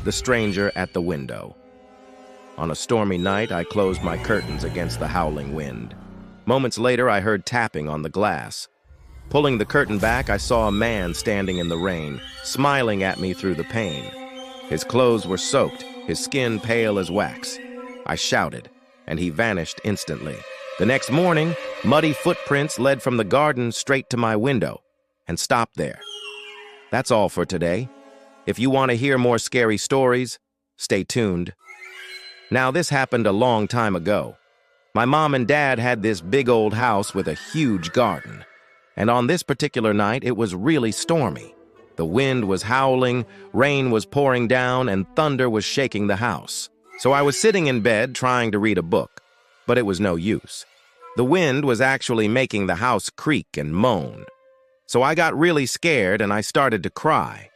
The stranger at the window. On a stormy night, I closed my curtains against the howling wind. Moments later, I heard tapping on the glass. Pulling the curtain back, I saw a man standing in the rain, smiling at me through the pane. His clothes were soaked, his skin pale as wax. I shouted, and he vanished instantly. The next morning, muddy footprints led from the garden straight to my window and stopped there. That's all for today. If you want to hear more scary stories, stay tuned. Now, this happened a long time ago. My mom and dad had this big old house with a huge garden. And on this particular night, it was really stormy. The wind was howling, rain was pouring down, and thunder was shaking the house. So I was sitting in bed trying to read a book, but it was no use. The wind was actually making the house creak and moan. So I got really scared and I started to cry.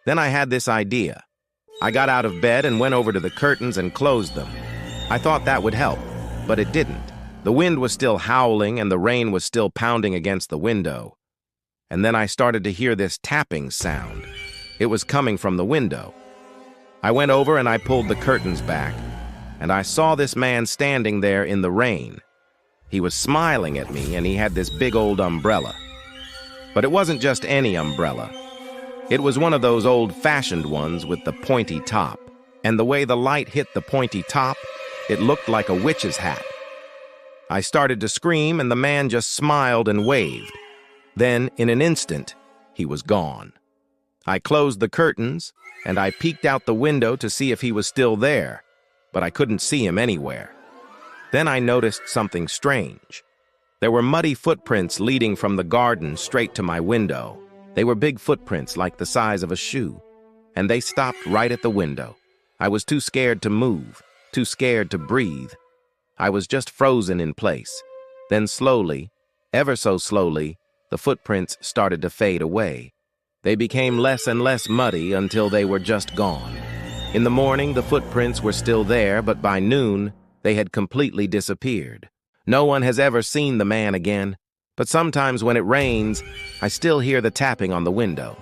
Then I had this idea. I got out of bed and went over to the curtains and closed them. I thought that would help, but it didn't. The wind was still howling and the rain was still pounding against the window. And then I started to hear this tapping sound. It was coming from the window. I went over and I pulled the curtains back, and I saw this man standing there in the rain. He was smiling at me and he had this big old umbrella. But it wasn't just any umbrella. It was one of those old-fashioned ones with the pointy top. And the way the light hit the pointy top, it looked like a witch's hat. I started to scream and the man just smiled and waved. Then, in an instant, he was gone. I closed the curtains and I peeked out the window to see if he was still there, but I couldn't see him anywhere. Then I noticed something strange. There were muddy footprints leading from the garden straight to my window. They were big footprints like the size of a shoe, and they stopped right at the window. I was too scared to move, too scared to breathe. I was just frozen in place. Then slowly, ever so slowly, the footprints started to fade away. They became less and less muddy until they were just gone. In the morning, the footprints were still there, but by noon, they had completely disappeared. No one has ever seen the man again, but sometimes when it rains, I still hear the tapping on the window.